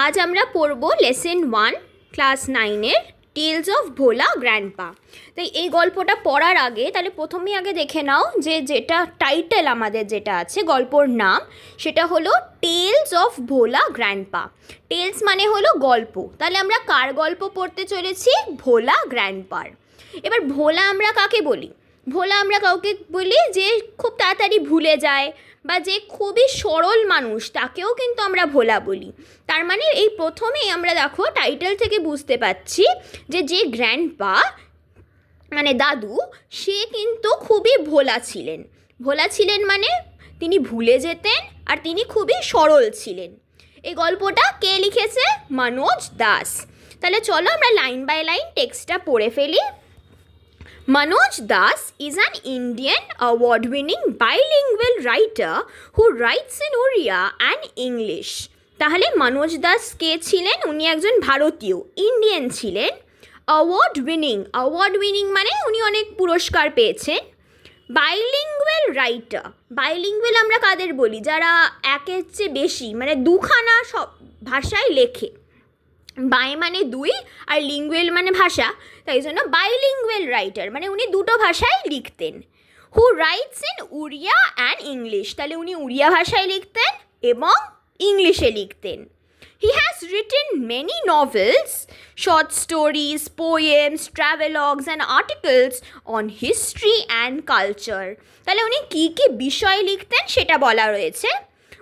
আজ আমরা পড়ব লেসন 1 ক্লাস 9-এর টেলস অফ ভোলা গ্র্যান্ডপা। তাই এই গল্পটা পড়ার আগে তাহলে প্রথমেই আগে দেখে নাও যে যেটা টাইটেল আমাদের যেটা আছে গল্পর নাম সেটা হলো tales of Bhola grandpa. Tales মানে হলো গল্প, তাহলে আমরা কার গল্প পড়তে চলেছি? ভোলা গ্র্যান্ডপার। এবার ভোলা আমরা কাকে বলি? ভোলা আমরা কাউকে বলি যে খুব তাড়াতাড়ি ভুলে যায় বা যে খুবই সরল মানুষ তাকেও কিন্তু আমরা ভোলা বলি। তার মানে এই প্রথমেই আমরা দেখো টাইটেল থেকে বুঝতে পারছি যে যে গ্র্যান্ডপা মানে দাদু সে কিন্তু খুবই ভোলা ছিলেন। ভোলা ছিলেন মানে তিনি ভুলে যেতেন আর তিনি খুবই সরল ছিলেন। এই গল্পটা কে লিখেছে? মনোজ দাস। তাহলে চলো আমরা লাইন বাই লাইন টেক্সটটা পড়ে ফেলি। Manoj Das is an Indian award-winning bilingual writer who writes in Oriya and English. তাহলে মনোজ দাস কে ছিলেন? উনি একজন ভারতীয়, ইন্ডিয়ান ছিলেন। অ্যাওয়ার্ড উইনিং মানে উনি অনেক পুরস্কার পেয়েছেন। বাইলিঙ্গুয়াল রাইটার, বাইলিঙ্গুয়াল আমরা কাদের বলি? যারা একের চেয়ে বেশি মানে দুখানা সব ভাষায় লেখে। বাই মানে দুই আর লিঙ্গুয়েল মানে ভাষা, তাই জন্য বাইলিঙ্গুয়াল রাইটার মানে উনি দুটো ভাষায় লিখতেন। Who writes in Oriya and English, তাহলে উনি উড়িয়া ভাষায় লিখতেন এবং ইংলিশে লিখতেন। He has written many novels, short stories, poems, travelogues and articles on history and culture. তাহলে উনি কী কী বিষয় লিখতেন সেটা বলা রয়েছে।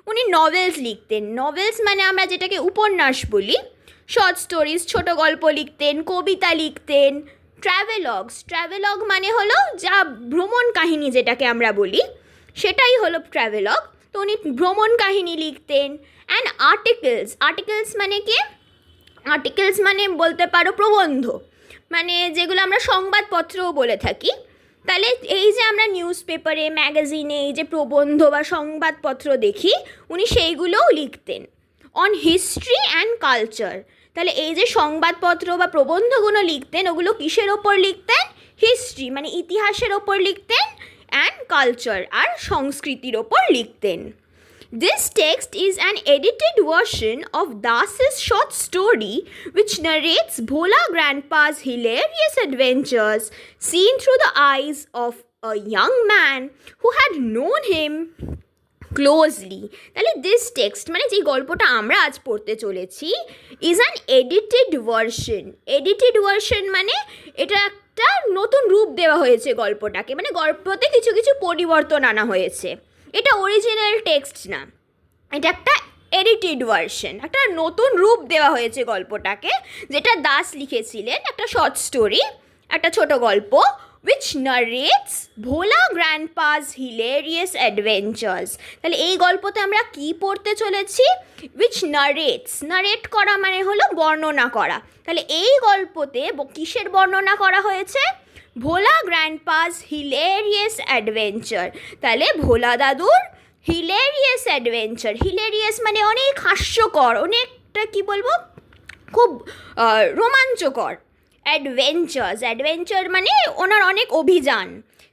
উনি নভেলস লিখতেন, নভেলস মানে আমরা যেটাকে উপন্যাস বলি। শর্ট স্টোরিজ ছোটো গল্প লিখতেন, কবিতা লিখতেন। ট্রাভেলগ মানে হলো যা ভ্রমণ কাহিনী যেটাকে আমরা বলি সেটাই হলো ট্রাভেলগ। তো উনি ভ্রমণ কাহিনী লিখতেন। অ্যান্ড আর্টিকেলস মানে কি? আর্টিকেলস মানে বলতে পারো প্রবন্ধ, মানে যেগুলো আমরা সংবাদপত্রও বলে থাকি। তাহলে এই যে আমরা নিউজ পেপারে ম্যাগাজিনে এই যে প্রবন্ধ বা সংবাদপত্র দেখি উনি সেইগুলোও লিখতেন। অন হিস্ট্রি অ্যান্ড কালচার, তাহলে এই যে সংবাদপত্র বা প্রবন্ধগুলো লিখতেন ওগুলো কিসের ওপর লিখতেন? হিস্ট্রি মানে ইতিহাসের ওপর লিখতেন, অ্যান্ড কালচার আর সংস্কৃতির ওপর লিখতেন। This text is an edited version of Das's short story which narrates Bhola Grandpa's hilarious adventures seen through the eyes of a young man who had known him closely. তাহলে this text মানে যে গল্পটা আমরা আজ পড়তে চলেছি is an edited version মানে এটা একটা নতুন রূপ দেওয়া হয়েছে গল্পটাকে, মানে গল্পতে কিছু কিছু পরিবর্তন আনা হয়েছে। এটা অরিজিনাল টেক্সট না, এটা একটা এডিটেড ভার্সন, একটা নতুন রূপ দেওয়া হয়েছে গল্পটাকে, যেটা দাস লিখেছিলেন। একটা শর্ট স্টোরি, একটা ছোট গল্প which narrates Bhola গ্র্যান্ডপা's hilarious adventures। তাহলে এই গল্পতে আমরা কি পড়তে চলেছি? which narrate করা মানে হলো বর্ণনা করা। তাহলে এই গল্পতে কিসের বর্ণনা করা হয়েছে? ভোলা গ্র্যান্ডপা's hilarious adventure। তাহলে ভোলা দাদুর হিলেরিয়াস অ্যাডভেঞ্চার, হিলেরিয়াস মানে অনেক হাস্যকর, অনেকটা কি বলবো খুব রোমাঞ্চকর। অ্যাডভেঞ্চার মানে ওনার অনেক অভিযান।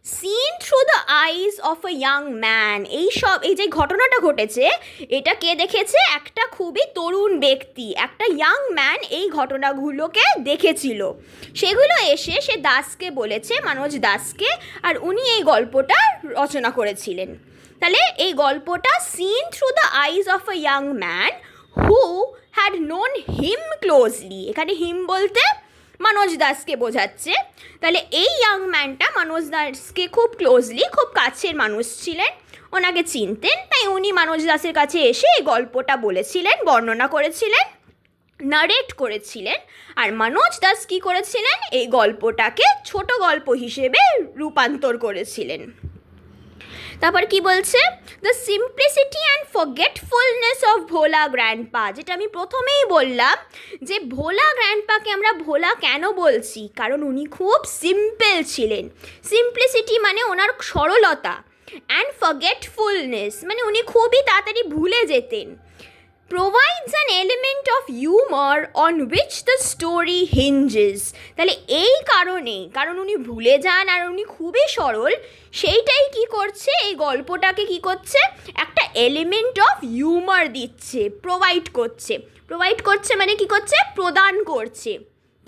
Seen through the eyes of a young man, এই যে ঘটনাটা ঘটেছে এটা কে দেখেছে? একটা খুবই তরুণ ব্যক্তি, একটা ইয়াং ম্যান এই ঘটনাগুলোকে দেখেছিল। সেগুলো এসে সে দাসকে বলেছে, মনোজ দাসকে, আর উনি এই গল্পটা রচনা করেছিলেন। তাহলে এই গল্পটা seen through the eyes of a young man who had known him closely, এখানে হিম বলতে মনোজ দাসকে বোঝাচ্ছে। তাহলে এই ইয়াং ম্যানটা মনোজ দাসকে খুব ক্লোজলি, খুব কাছের মানুষ ছিলেন, ওনাকে চিনতেন। তাই উনি মনোজ দাসের কাছে এসে এই গল্পটা বলেছিলেন, বর্ণনা করেছিলেন, নারেট করেছিলেন। আর মনোজ দাস কী করেছিলেন? এই গল্পটাকে ছোট গল্প হিসেবে রূপান্তর করেছিলেন। তারপর কি বলছে? The simplicity and forgetfulness of Bhola grandpa, যেটা আমি প্রথমেই বললাম যে ভোলা গ্র্যান্ডপাকে আমরা ভোলা কেন বলছি? কারণ উনি খুব সিম্পল ছিলেন। সিম্পলিসিটি মানে ওনার সরলতা, অ্যান্ড ফরগেটফুলনেস মানে উনি খুবই তাড়াতাড়ি ভুলে যেতেন। Provides an element of humour on which the story hinges. তাহলে এই কারণেই, কারণ উনি ভুলে যান আর উনি খুবই সরল, সেইটাই কি করছে, এই গল্পটাকে কি করছে, একটা এলিমেন্ট অফ হিউমার দিচ্ছে, প্রোভাইড করছে মানে কি করছে, প্রদান করছে।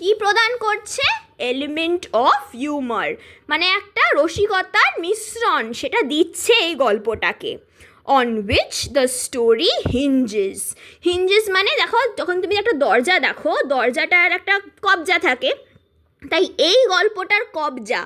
কি প্রদান করছে? এলিমেন্ট অফ হিউমার, মানে একটা রসিকতার মিশ্রণ সেটা দিচ্ছে এই গল্পটাকে। অন উইচ দ্য স্টোরি হিঞ্জেস মানে দেখো, যখন তুমি একটা দরজা দেখো, দরজাটার একটা কবজা থাকে, তাই এই গল্পটার কবজা,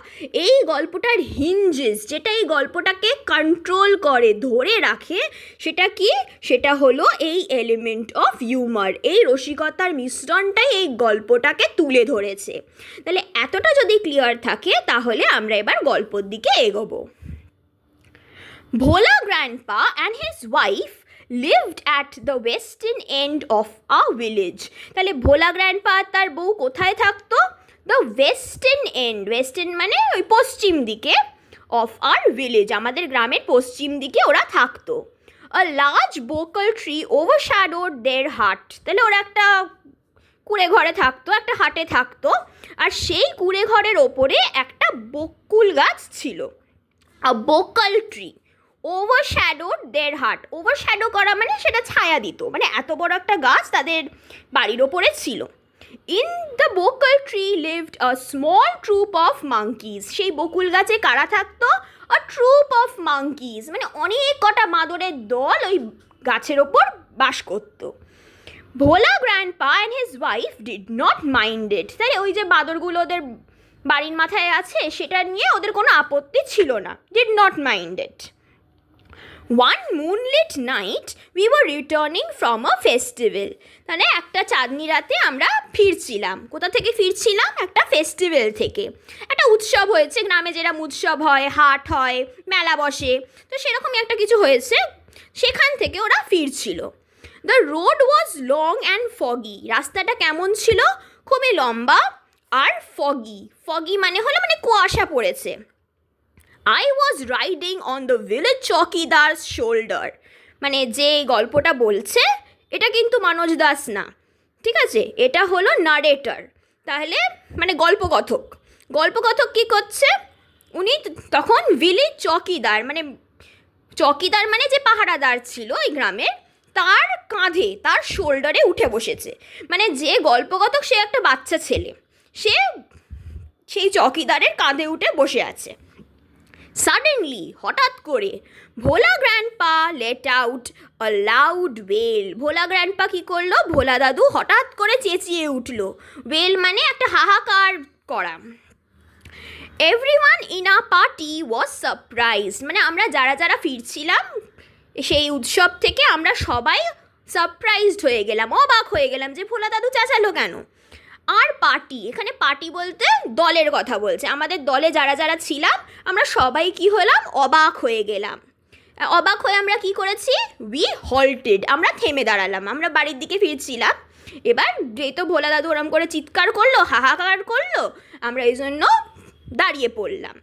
এই গল্পটার হিঞ্জেস, যেটা এই গল্পটাকে কন্ট্রোল করে, ধরে রাখে, সেটা কি, সেটা হলো এই এলিমেন্ট অফ হিউমার, এই রসিকতার মিশ্রণটাই এই গল্পটাকে তুলে ধরেছে। তাহলে এতটা যদি ক্লিয়ার থাকে তাহলে আমরা এবার গল্পর দিকে এগোবো। Bhola grandpa and his wife lived at the western end of our village। তাহলে ভোলা গ্র্যান্ডপা আর তার বউ কোথায় থাকতো? দ্য ওয়েস্টার্ন এন্ড, ওয়েস্টার্ন মানে ওই পশ্চিম দিকে, অফ আর ভিলেজ, আমাদের গ্রামের পশ্চিম দিকে ওরা থাকতো। আ লার্জ বোকাল ট্রি ওভারশ্যাডোড দেয়ার হাট। তাহলে ওরা একটা কুঁড়ে ঘরে থাকতো, একটা হাটে থাকতো, আর সেই কুঁড়ে ঘরের ওপরে একটা বকুল গাছ ছিল। আ বোকাল ট্রি ওভারশ্যাডোড দেয়ার হাট, ওভারশ্যাডো করা মানে সেটা ছায়া দিত, মানে এত বড় একটা গাছ তাদের বাড়ির ওপরে ছিল। In the bakul tree lived a small troop of monkeys. সেই বকুল গাছে কারা থাকতো? আ ট্রুপ অফ মাঙ্কিজ, মানে অনেক কটা বাঁদরের দল ওই গাছের ওপর বাস করত। Bhola grandpa and his wife did not mind it. তাই ওই যে বাঁদরগুলো ওদের বাড়ির মাথায় আছে সেটা নিয়ে ওদের কোনো আপত্তি ছিল না, did not mind it. One moonlit night we were returning from a festival। মানে একটা চাঁদনি রাতে আমরা ফিরছিলাম। কোথা থেকে ফিরছিলাম? একটা ফেস্টিভ্যাল থেকে। একটা উৎসব হয়েছে, গ্রামে যেরকম উৎসব হয়, হাট হয়, মেলা বসে, তো সেরকমই একটা কিছু হয়েছে, সেখান থেকে ওরা ফিরছিল। The road was long and foggy. রাস্তাটা কেমন ছিল? খুবই লম্বা আর ফগি। ফগি মানে হলো মানে কুয়াশা পড়েছে। I was riding on the village চৌকিদার's shoulder। মানে যে গল্পটা বলছে এটা কিন্তু মনোজ দাস না, ঠিক আছে, এটা হলো নারেটর। তাহলে মানে গল্পকথক কী করছে? উনি তখন ভিলেজ চৌকিদার, মানে চৌকিদার মানে যে পাহারাদার ছিল এই গ্রামের, তার কাঁধে, তার শোল্ডারে উঠে বসেছে। মানে যে গল্পকথক সে একটা বাচ্চা ছেলে, সে সেই চৌকিদারের কাঁধে উঠে বসে আছে। সাডেনলি, হঠাৎ করে, Bhola grandpa let out a loud wail. Bhola grandpa কী করলো? ভোলা দাদু হঠাৎ করে চেঁচিয়ে উঠল। ওয়েল মানে একটা হাহাকার করা। Everyone in a party was surprised. মানে আমরা যারা যারা ফিরছিলাম সেই উৎসব থেকে আমরা সবাই সারপ্রাইজড হয়ে গেলাম, অবাক হয়ে গেলাম যে ভোলা দাদু চেঁচালো কেন। আর পার্টি, এখানে পার্টি বলতে দলের কথা বলছে, আমাদের দলে যারা যারা ছিলাম আমরা সবাই কি হলাম? অবাক হয়ে গেলাম। অবাক হয়ে আমরা কি করেছি? উই হল্টেড, আমরা থেমে দাঁড়ালাম। আমরা বাড়ির দিকে ফিরছিলাম, এবার যেহেতু ভোলা দাদু ওরম করে চিৎকার করলো, হাহাকার করলো, আমরা এই জন্য দাঁড়িয়ে পড়লাম।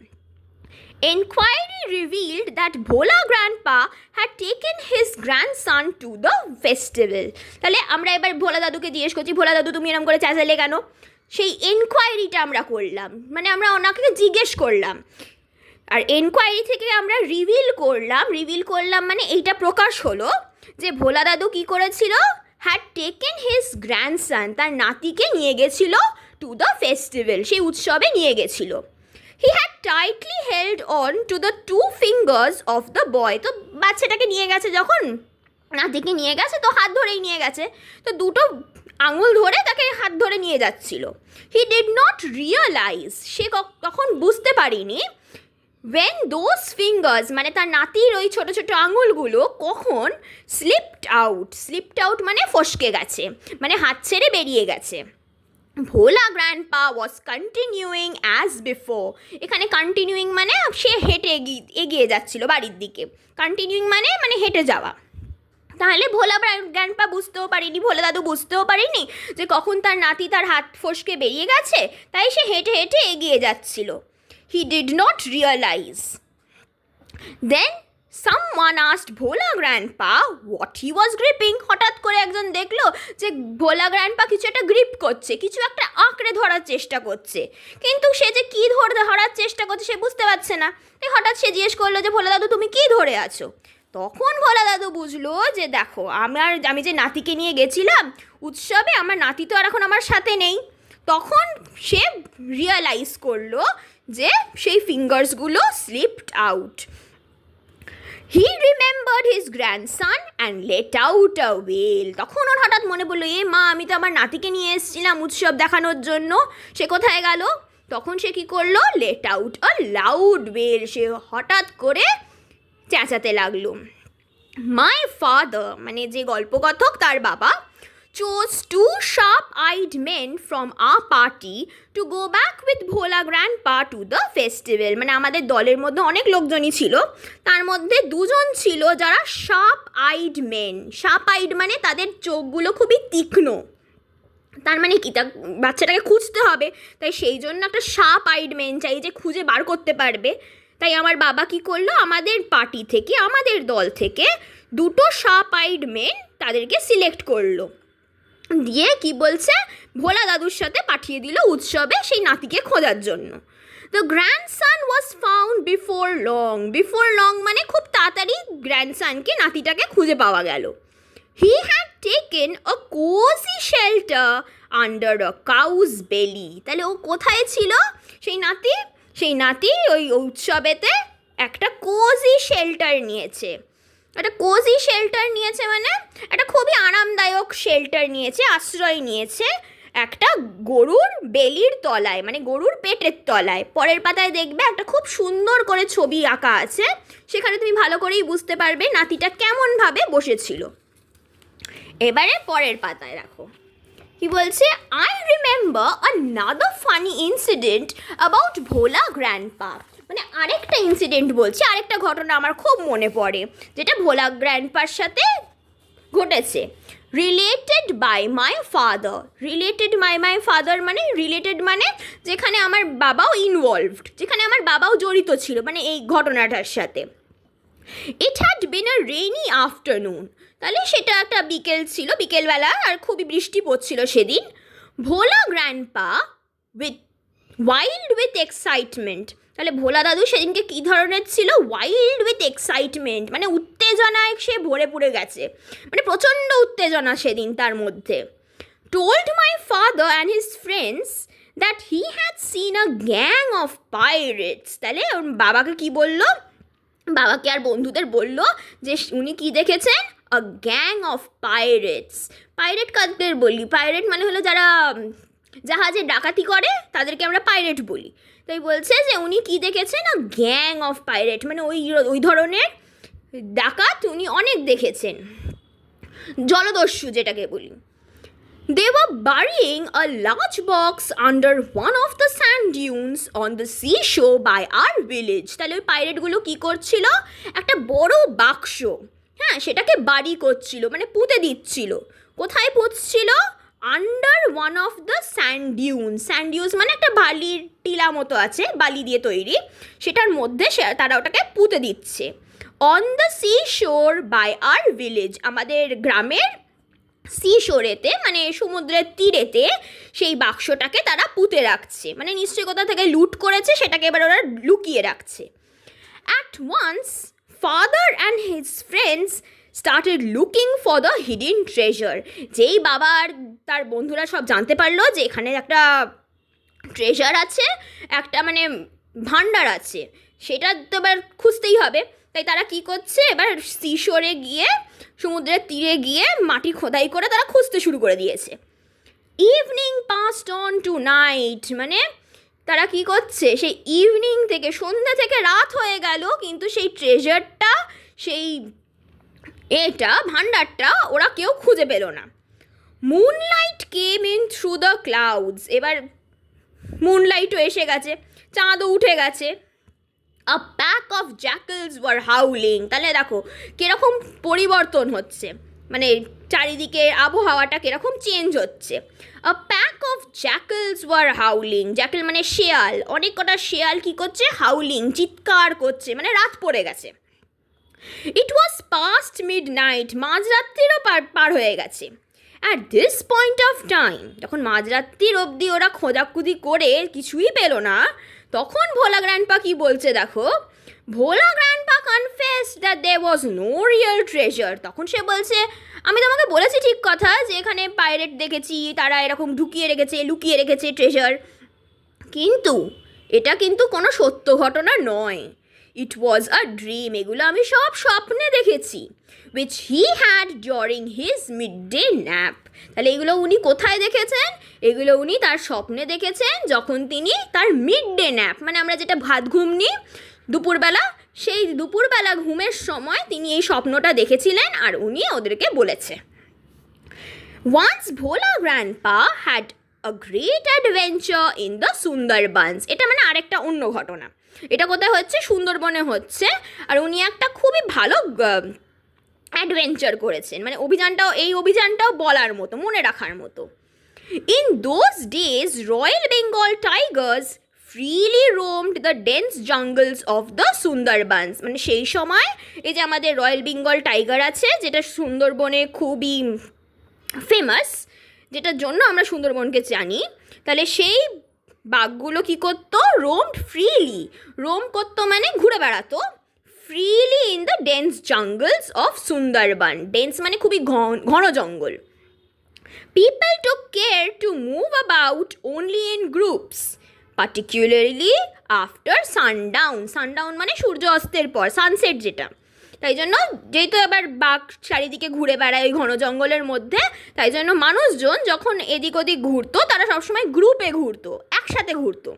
Enquiry revealed that Bhola Grandpa had taken his grandson to the festival। তাহলে আমরা এবার ভোলা দাদুকে জিজ্ঞেস করছি, ভোলা দাদু তুমি এরকম করে চেঁচালে কেন? সেই এনকোয়ারিটা আমরা করলাম, মানে আমরা ওনাকে জিজ্ঞেস করলাম, আর এনকোয়ারি থেকে আমরা রিভিল করলাম মানে এইটা প্রকাশ হলো যে ভোলা দাদু কী করেছিল? হ্যাড টেকেন হিজ গ্র্যান্ডসন, তার নাতিকে নিয়ে গেছিল টু দ্য ফেস্টিভ্যাল, সেই উৎসবে নিয়ে গেছিল। He had tightly held on to the 2 fingers of the boy. তো বাচ্চাটাকে নিয়ে গেছে, যখন নাতিকে নিয়ে গেছে তো হাত ধরেই নিয়ে গেছে, তো দুটো আঙুল ধরে তাকে হাত ধরে নিয়ে যাচ্ছিল। হি ডিড নট রিয়েলাইজ, সে তখন বুঝতে পারিনি, when those fingers মানে তার নাতির ওই ছোটো ছোটো আঙুলগুলো কখন slipped out মানে ফসকে গেছে, মানে হাত ছেড়ে বেরিয়ে গেছে। Bhola grandpa was continuing as before. এখানে কন্টিনিউইং মানে সে হেঁটে এগিয়ে যাচ্ছিল বাড়ির দিকে। কন্টিনিউইং মানে হেঁটে যাওয়া। তাহলে ভোলা গ্র্যান্ডপা বুঝতেও পারিনি, ভোলা দাদু বুঝতেও পারিনি যে কখন তার নাতি তার হাত ফসকে বেরিয়ে গেছে, তাই সে হেঁটে হেঁটে এগিয়ে যাচ্ছিল। He did not realise. Then Someone asked Bhola grandpa what he was gripping. হঠাৎ করে একজন দেখলো যে ভোলা গ্র্যান্ডপা কিছু একটা গ্রিপ করছে, কিছু একটা আঁকড়ে ধরার চেষ্টা করছে, কিন্তু সে যে কী ধরার চেষ্টা করছে সে বুঝতে পারছে না। তাই হঠাৎ সে জিজ্ঞেস করলো যে ভোলা দাদু তুমি কী ধরে আছো? তখন ভোলা দাদু বুঝলো যে দেখো আমি যে নাতিকে নিয়ে গেছিলাম উৎসবে, আমার নাতি তো আর এখন আমার সাথে নেই। তখন সে রিয়েলাইজ করলো যে সেই ফিঙ্গার্সগুলো slipped out. He remembered his grandson and let out a wail. তখন ওর হঠাৎ মনে পড়লো, মা আমি তো আমার নাতিকে নিয়ে এসেছিলাম উৎসব দেখানোর জন্য, সে কোথায় গেল? তখন সে কী করলো? let out a loud wail. সে হঠাৎ করে চেঁচাতে লাগলো। My father, মানে যে গল্পকথক তার বাবা, chose two sharp-eyed men from our party to go back with Bhola grandpa to the festival. মানে আমাদের দলের মধ্যে অনেক লোকজনই ছিল, তার মধ্যে দুজন ছিল যারা sharp-eyed men. sharp-eyed মানে তাদের চোখগুলো খুবই তীক্ষ্ণ। তার মানে কি, তা বাচ্চাটাকে খুঁজতে হবে, তাই সেই জন্য একটা sharp-eyed men চাই যে খুঁজে বার করতে পারবে। তাই আমার বাবা কি করলো, আমাদের পার্টি থেকে, আমাদের দল থেকে দুটো sharp-eyed men তাদেরকে সিলেক্ট করলো, দিয়ে কি বলছে ভোলা দাদুর সাথে পাঠিয়ে দিল উৎসবে সেই নাতিকে খোঁজার জন্য। The grandson was found before long মানে খুব তাড়াতাড়ি গ্র্যান্ডসানকে, নাতিটাকে খুঁজে পাওয়া গেল। He had taken a cosy shelter under a cow's belly. তাহলে ও কোথায় ছিল সেই নাতি ওই উৎসবেতে একটা কোজি শেল্টার নিয়েছে। একটা কোজি শেল্টার নিয়েছে মানে একটা খুবই আরামদায়ক শেল্টার নিয়েছে, আশ্রয় নিয়েছে একটা গরুর বেলির তলায়, মানে গরুর পেটের তলায়। পরের পাতায় দেখবে একটা খুব সুন্দর করে ছবি আঁকা আছে, সেখানে তুমি ভালো করেই বুঝতে পারবে নাতিটা কেমনভাবে বসেছিল। এবারে পরের পাতায় রাখো কি বলছে, I remember another funny incident about Bhola grandpa. মানে আরেকটা ইনসিডেন্ট বলছি, আরেকটা ঘটনা আমার খুব মনে পড়ে যেটা ভোলা গ্র্যান্ডপার সাথে ঘটেছে। রিলেটেড বাই মাই ফাদার মানে রিলেটেড মানে যেখানে আমার বাবাও ইনভলভড, যেখানে আমার বাবাও জড়িত ছিল মানে এই ঘটনাটার সাথে। It had been a rainy afternoon, তাহলে সেটা একটা বিকেল ছিল, বিকেলবেলা, আর খুবই বৃষ্টি পড়ছিল সেদিন। ভোলা গ্র্যান্ডপা ওয়াইল্ড উইথ এক্সাইটমেন্ট, তাহলে ভোলা দাদু সেদিনকে কী ধরনের ছিল? ওয়াইল্ড উইথ এক্সাইটমেন্ট, মানে উত্তেজনায় সে ভরে পড়ে গেছে, মানে প্রচণ্ড উত্তেজনা সেদিন তার মধ্যে। Told my father and his friends that he had seen a gang of pirates. তাহলে বাবাকে কি বললো? বাবাকে আর বন্ধুদের বলল যে উনি কি দেখেছেন? আ গ্যাং অফ পাইরেটস। পাইরেট কাদের বলি? পাইরেট মানে হলো যারা জাহাজে ডাকাতি করে তাদেরকে আমরা পাইরেট বলি। তাই বলছে যে উনি কি দেখেছেন? আ গ্যাং অফ পাইরেট, মানে ওই ধরনের ডাকাত উনি অনেক দেখেছেন, জলদস্যু যেটাকে বলি। They were burying a large box under one of the sand dunes on the seashore by our village. তাহলে ওই পাইরেটগুলো কী করছিল? একটা বড় বাক্স, হ্যাঁ, সেটাকে বাড়ি করছিল, মানে পুঁতে দিচ্ছিল। কোথায় পুঁতছিল? Under one of the sand dunes মানে একটা বালির টিলা মতো আছে, বালি দিয়ে তৈরি, সেটার মধ্যে তারা ওটাকে পুঁতে দিচ্ছে। On the seashore by our village, আমাদের গ্রামের সিশোরেতে মানে সমুদ্রের তীরেতে সেই বাক্সটাকে তারা পুঁতে রাখছে, মানে নিশ্চয়ই কোথা থেকে লুট করেছে সেটাকে এবার ওরা লুকিয়ে রাখছে। At once father and his friends started looking for the hidden treasure. যেই বাবা আর তার বন্ধুরা সব জানতে পারলো যে এখানে একটা ট্রেজার আছে, একটা মানে ভাণ্ডার আছে, সেটা তো এবার খুঁজতেই হবে। তাই তারা কি করছে, এবার সিশোরে গিয়ে, সমুদ্রের তীরে গিয়ে মাটি খোদাই করে তারা খুঁজতে শুরু করে দিয়েছে। Evening passed on to night, মানে তারা কি করছে, সেই ইভিনিং থেকে, সন্ধ্যা থেকে রাত হয়ে গেল, কিন্তু সেই ট্রেজারটা, সেই ভাণ্ডারটা ওরা কেউ খুঁজে পেল না। Moonlight came in through the clouds, এবার মুনলাইটও এসে গেছে, চাঁদও উঠে গেছে। A pack of jackals were howling, তাহলে দেখো কীরকম পরিবর্তন হচ্ছে, মানে চারিদিকে আবহাওয়াটা কীরকম চেঞ্জ হচ্ছে। A pack of jackals were howling, jackal মানে শেয়াল, অনেক কটা শেয়াল কী করছে? হাউলিং, চিৎকার করছে, মানে রাত পড়ে গেছে। ইট ওয়াজ পাস্ট মিডনাইট, মাঝরাত্রিরও পার হয়ে গেছে। At this point of time, যখন মাঝরাত্রির অবধি ওরা খোঁজাখুঁজি করে কিছুই পেল না, তখন ভোলা গ্র্যান্ডপা কি বলছে দেখো। Bhola grandpa confessed that there was no real treasure. তখন সে বলছে, আমি তোমাকে বলেছি ঠিক কথা যে এখানে পাইরেট দেখেছি, তারা এরকম লুকিয়ে রেখেছে ট্রেজার, কিন্তু এটা কিন্তু কোনো সত্য ঘটনা নয়। ইট ওয়াজ আ ড্রিম, এগুলো আমি সব স্বপ্নে দেখেছি, which he had during his mid day nap. তাহলে এগুলো উনি কোথায় দেখেছেন? এগুলো উনি তার স্বপ্নে দেখেছেন যখন তিনি তার মিড ডে ন্যাপ, মানে আমরা যেটা ভাত ঘুম নিই দুপুরবেলা, সেই দুপুরবেলা ঘুমের সময় তিনি এই স্বপ্নটা দেখেছিলেন আর উনি ওদেরকে বলেছে। Once Bhola grandpa had a great adventure in the Sundarbans. এটা মানে আরেকটা অন্য ঘটনা। এটা কোথায় হচ্ছে? সুন্দরবনে হচ্ছে। আর উনি একটা খুবই ভালো অ্যাডভেঞ্চার করেছেন, মানে এই অভিযানটাও বলার মতো, মনে রাখার মতো। In those days royal Bengal tigers freely roamed the dense jungles of the Sundarbans. মানে সেই সময় এই যে আমাদের রয়্যাল বেঙ্গল টাইগার আছে, যেটা সুন্দরবনে খুবই ফেমাস, যেটার জন্য আমরা সুন্দরবনকে জানি, তাহলে সেই বাঘগুলো কী করতো? রোম করতো মানে ঘুরে বেড়াতো freely in the dense jungles of Sundarban. Dense মানে খুবই ঘন জঙ্গল। People took care to move about only in groups, particularly after sundown মানে সূর্য অস্তের পর, সানসেট যেটা। তাই জন্য যেহেতু এবার বাঘ চারিদিকে ঘুরে বেড়ায় ওই ঘন জঙ্গলের মধ্যে, তাই জন্য মানুষজন যখন এদিক ওদিক ঘুরতো তারা সবসময় গ্রুপে ঘুরতো, একসাথে ঘুরতো।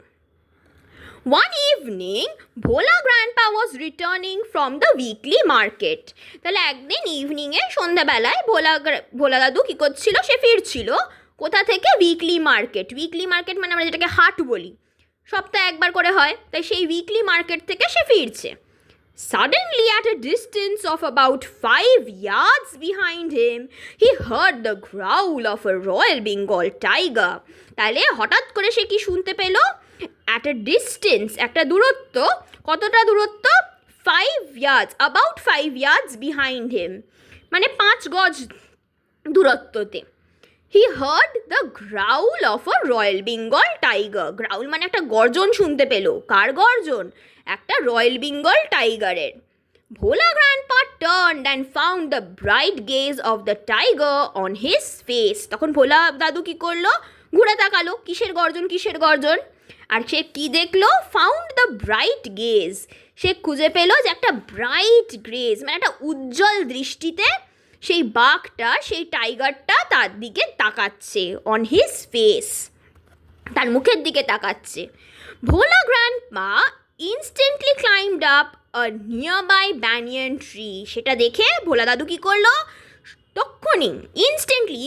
One evening Bhola grandpa was returning from the weekly market. তাহলে একদিন ইভিনিংয়ে সন্ধ্যাবেলায় ভোলা দাদু কী করছিল? সে ফিরছিল কোথা থেকে? উইকলি মার্কেট মানে আমরা যেটাকে হাট বলি, সপ্তাহে একবার করে হয়, তাই সেই উইকলি মার্কেট থেকে সে ফিরছে। Suddenly, at a distance of about 5 yards behind him, he heard the growl of a Royal Bengal tiger. তাহলে হঠাৎ করে সে কি শুনতে পেল? At a distance, একটা দূরত্ব, কতটা দূরত্ব? 5 yards, about 5 yards behind him, মানে 5 গজ দূরত্বতে। He heard the growl of a Royal Bengal tiger. Growl মানে একটা গর্জন শুনতে পেল। কার গর্জন? একটা রয়্যাল বেঙ্গল টাইগারের। Bhola grandpa turned and found the bright gaze of the tiger on his face. তখন ভোলা দাদু কী করলো? ঘুরে তাকালো, কিসের গর্জন। আর সে কী দেখলো? ফাউন্ড দ্য ব্রাইট গেজ, সে খুঁজে পেলো যে একটা ব্রাইট গেজ মানে একটা উজ্জ্বল দৃষ্টিতে সেই বাঘটা, সেই টাইগারটা তার দিকে তাকাচ্ছে, অন হিজ ফেস, তার মুখের দিকে তাকাচ্ছে। Bhola grandpa instantly climbed up a nearby banyan tree. সেটা দেখে ভোলা দাদু কী করলো? তক্ষণি,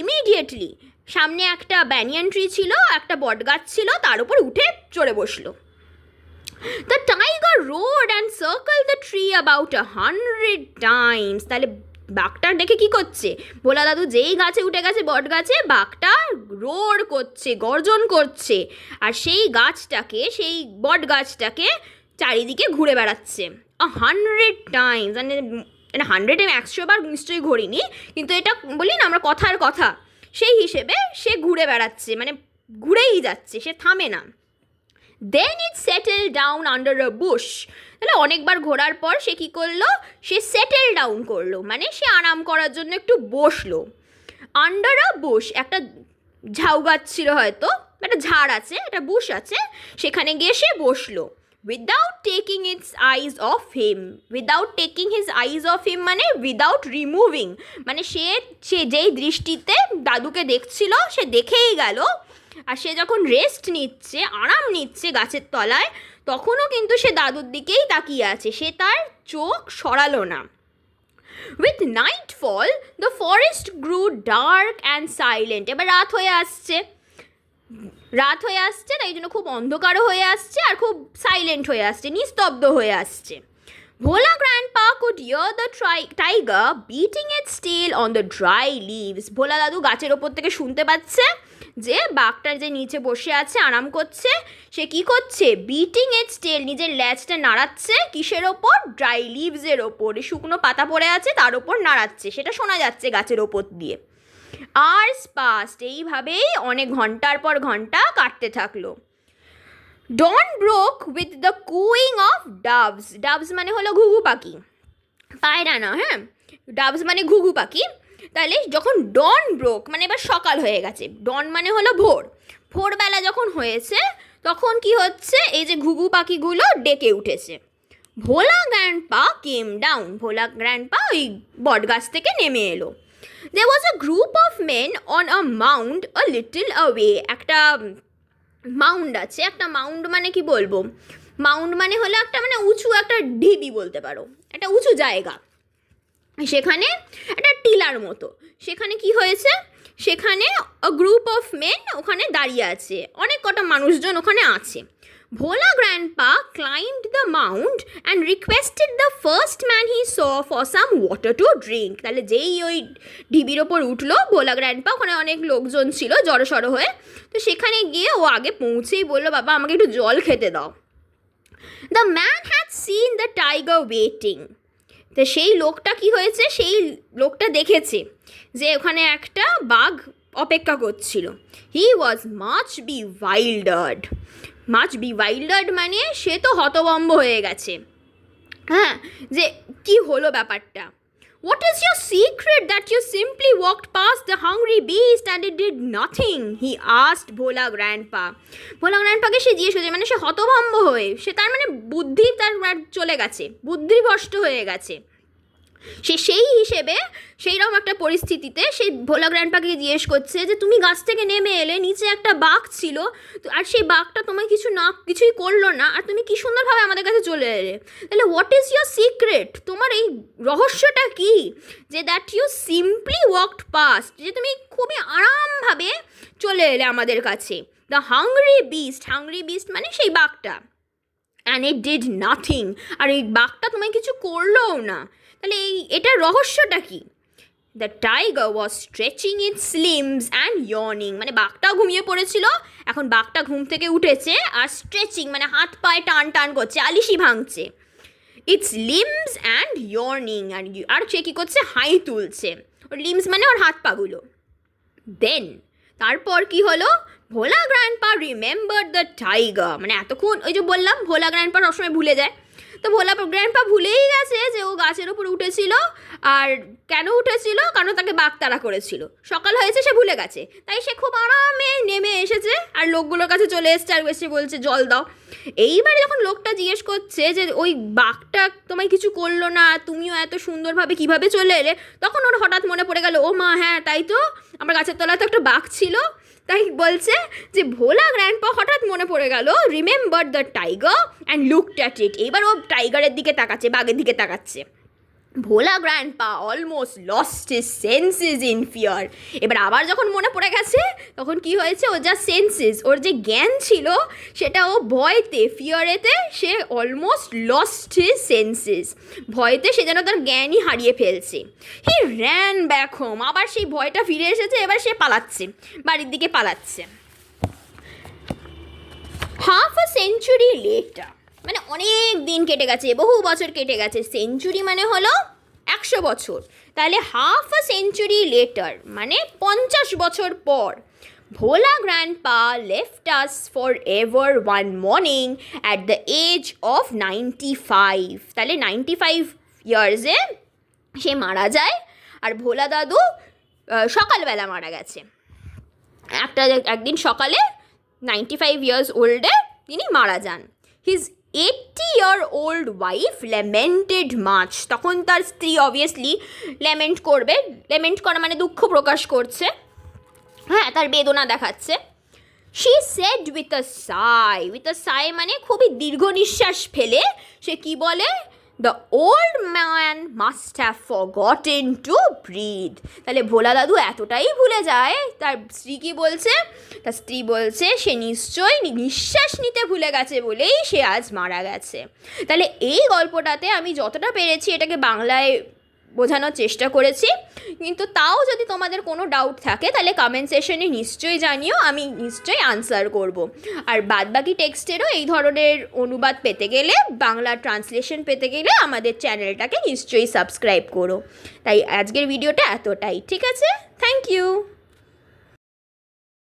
ইমিডিয়েটলি সামনে একটা ব্যানিয়ান ট্রি ছিল, একটা বট গাছ ছিল, তার উপর উঠে চড়ে বসলো। The tiger road and circle the tree about 100 times। তাহলে বাঘটা দেখে কি করছে? ভোলা দাদু যেই গাছে উঠে গেছে, বট গাছে, বাঘটা রোড করছে, গর্জন করছে, আর সেই বট গাছটাকে চারিদিকে ঘুরে বেড়াচ্ছে 100 times। মানে 100 100 বার নিশ্চয়ই ঘুরিনি, কিন্তু এটা বলি না আমরা কথার কথা, সেই হিসেবে সে ঘুরে বেড়াচ্ছে, মানে ঘুরেই যাচ্ছে, সে থামে না। Then it settle down under a bush. তাহলে অনেকবার ঘোরার পর সে কী করলো? সে সেটেল ডাউন করলো, মানে সে আরাম করার জন্য একটু বসলো। আন্ডার আ বুশ, একটা ঝাউ গাছ ছিল হয়তো, একটা ঝাড় আছে, একটা বুশ আছে, সেখানে গিয়ে সে বসলো। Without taking his eyes of him, মানে উইদাউট রিমুভিং, মানে সে যেই দৃষ্টিতে দাদুকে দেখছিল সে দেখেই গেল। আর সে যখন রেস্ট নিচ্ছে, আরাম নিচ্ছে গাছের তলায়, তখনও কিন্তু সে দাদুর দিকেই তাকিয়ে আছে, সে তার চোখ সরালো না। With nightfall the forest grew dark and silent. এবার রাত হয়ে আসছে, তাই জন্য খুব অন্ধকারও হয়ে আসছে আর খুব সাইলেন্ট হয়ে আসছে, নিস্তব্ধ হয়ে আসছে। ভোলা grandpa could hear the tiger beating its tail on the dry leaves. ভোলা দাদু গাছের ওপর থেকে শুনতে পাচ্ছে যে বাঘটার যে নিচে বসে আছে আরাম করছে, সে কি করছে, বিটিং ইটস টেল, নিজের ল্যাজটা নাড়াচ্ছে কিসের ওপর, ড্রাই লিভসের ওপর, শুকনো পাতা পড়ে আছে তার ওপর নাড়াচ্ছে, সেটা শোনা যাচ্ছে গাছের ওপর দিয়ে। আওয়ার্স পাস্ট, এইভাবেই অনেক ঘন্টার পর ঘন্টা কাটতে থাকলো। Dawn broke with the cooing of doves, doves মানে হলো ঘুঘু পাখি, পায়রা না, হ্যাঁ, ডাভস মানে ঘুঘু পাখি। তাহলে যখন ডন ব্রোক মানে এবার সকাল হয়ে গেছে, ডন মানে হলো ভোর, ভোরবেলা যখন হয়েছে তখন কি হচ্ছে, এই যে ঘুঘু পাখিগুলো ডেকে উঠেছে। ভোলা গ্র্যান্ডপা কেম ডাউন, ভোলা গ্র্যান্ডপা ওই বট গাছ থেকে নেমে এলো। There was a group of men on a mound a little away, একটা মাউন্ড আছে, একটা মাউন্ড মানে কি বলবো, মাউন্ড মানে হলো একটা মানে উঁচু একটা ঢিবি বলতে পারো, একটা উঁচু জায়গা, সেখানে একটা টিলার মতো, সেখানে কি হয়েছে, সেখানে গ্রুপ অফ মেন ওখানে দাঁড়িয়ে আছে, অনেক কটা মানুষজন ওখানে আছে। Bhola grandpa climbed the mount and requested the first man he saw for some water to drink. তাহলে যেই ওই ঢিবির ওপর উঠলো ভোলা গ্র্যান্ডপা, ওখানে অনেক লোকজন ছিল জড়সড় হয়ে, তো সেখানে গিয়ে ও আগে পৌঁছেই বললো, বাবা আমাকে একটু জল খেতে দাও। The man had seen the tiger waiting, তো সেই লোকটা কি হয়েছে, সেই লোকটা দেখেছে যে ওখানে একটা বাঘ অপেক্ষা করছিল। হি ওয়াজ মাচ বিওয়াইল্ডার্ড, মাচ বিওয়াইল্ডার্ড মানে সে তো হতভম্ব হয়ে গেছে, হ্যাঁ, যে কি হলো ব্যাপারটা। What is your secret that you simply walked past the hungry beast and it did nothing? He asked Bhola Grandpa. ভোলা গ্র্যান্ডপাকে সে জিজ্ঞেস করছে, মানে সে হতভম্ব হয়ে, সে তার মানে বুদ্ধি তার চলে গেছে, বুদ্ধিভ্রষ্ট হয়ে গেছে সে, সেই হিসেবে সেইরকম একটা পরিস্থিতিতে সেই ভোলা গ্র্যান্ডপাকে জিজ্ঞেস করছে যে তুমি গাছ থেকে নেমে এলে, নিচে একটা বাঘ ছিল, আর সেই বাঘটা তোমায় কিছুই করলো না, আর তুমি কি সুন্দরভাবে আমাদের কাছে চলে এলে। তাহলে হোয়াট ইজ ইয়োর সিক্রেট, তোমার এই রহস্যটা কি, যে that you simply walked past, যে তুমি খুবই আরামভাবে চলে এলে আমাদের কাছে। দ্য হাংরি বিস্ট মানে সেই বাঘটা, অ্যান্ড ইট ডিড নাথিং, আর এই বাঘটা তোমায় কিছু করলোও না। তাহলে এটার রহস্যটা কি? The tiger was stretching its limbs and ইয়র্নিং, মানে বাঘটাও ঘুমিয়ে পড়েছিল, এখন বাঘটা ঘুম থেকে উঠেছে আর স্ট্রেচিং মানে হাত পায়ে টান টান করছে, আলিশি ভাঙছে। ইটস লিম্বস অ্যান্ড ইয়র্নিং, আর সে কী করছে, হাই তুলছে, ওর লিম্বস মানে ওর হাত পাগুলো। দেন তারপর কি হলো, ভোলা গ্র্যান্ডপা রিমেম্বার দ্য টাইগার, মানে এতক্ষণ ওই যে বললাম ভোলা গ্র্যান্ডপা সবসময় ভুলে যায়, তো ভোলা গ্র্যান্ডপা ভুলেই গেছে যে ও গাছের ওপর উঠেছিল, আর কেন উঠেছিল, কারণ তাকে বাঘ তাড়া করেছিল। সকাল হয়েছে সে ভুলে গেছে, তাই সে খুব আরামে নেমে এসেছে আর লোকগুলোর কাছে চলে এসছে আর এসে বলছে জল দাও। এইবারে যখন লোকটা জিজ্ঞেস করছে যে ওই বাঘটা তোমায় কিছু করলো না, তুমিও এত সুন্দরভাবে কিভাবে চলে এলে, তখন ওর হঠাৎ মনে পড়ে গেল, ও মা হ্যাঁ তাই তো, আমার গাছের তলায় তো একটা বাঘ ছিল। তাই বলছে যে ভোলা গ্র্যান্ডপা হঠাৎ মনে পড়ে গেল, remember the tiger and looked at it, এবার ও টাইগারের দিকে তাকাচ্ছে, বাঘের দিকে তাকাচ্ছে। Bhola grandpa almost lost his senses in fear, এবার আবার যখন মনে পড়ে গেছে তখন কি হয়েছে, ও যা সেন্সেস, ওর যে জ্ঞান ছিল সেটা ও ভয়তে, ফিয়ারেতে সে অলমোস্ট লস্ট হিজ সেন্সেস, ভয়তে সে যেন তার জ্ঞানই হারিয়ে ফেলছে। হি র্যান ব্যাক হোম, আবার সেই ভয়টা ফিরে এসেছে, এবার সে পালাচ্ছে, বাড়ির দিকে পালাচ্ছে। হাফ আ সেঞ্চুরি লেটার, মানে অনেক দিন কেটে গেছে, বহু বছর কেটে গেছে, সেঞ্চুরি মানে হলো 100 বছর, তাহলে হাফ আ সেঞ্চুরি লেটার মানে 50 বছর পর, Bhola grandpa left us for ever one morning at the age of 95, তাহলে 95 ইয়ার্সে সে মারা যায়, আর ভোলা দাদু সকালবেলা মারা গেছে, একদিন সকালে 95 ইয়ার্স ওল্ডে তিনি মারা যান। হিজ 80-year-old ওয়াইফ ল্যামেন্টেড মাচ, তখন তার স্ত্রী অবভিয়াসলি ল্যামেন্ট করবে, ল্যামেন্ট করা মানে দুঃখ প্রকাশ করছে, হ্যাঁ তার বেদনা দেখাচ্ছে। শি সেড উইথ আ সাই মানে খুবই দীর্ঘ নিঃশ্বাস ফেলে সে কি বলে, the old man must have forgotten to breathe, তাহলে ভোলা দাদু এতটাই ভুলে যায়, তার স্ত্রী কি বলছে, তার স্ত্রী বলছে সে নিশ্চয়ই নিঃশ্বাস নিতে ভুলে গেছে বলেই সে আজ মারা গেছে। তাহলে এই গল্পটাতে আমি যতটা পেরেছি এটাকে বাংলায় বোঝানোর চেষ্টা করেছি, কিন্তু তাও যদি তোমাদের কোনো ডাউট থাকে তাহলে কমেন্ট সেশনে নিশ্চয়ই জানিও, আমি নিশ্চয়ই আনসার করব। আর বাদবাকি টেক্সটেরও এই ধরনের অনুবাদ পেতে গেলে, বাংলা ট্রান্সলেশন পেতে গেলে আমাদের চ্যানেলটাকে নিশ্চয়ই সাবস্ক্রাইব করো। তাই আজকের ভিডিওটা এতটাই, ঠিক আছে? Thank you.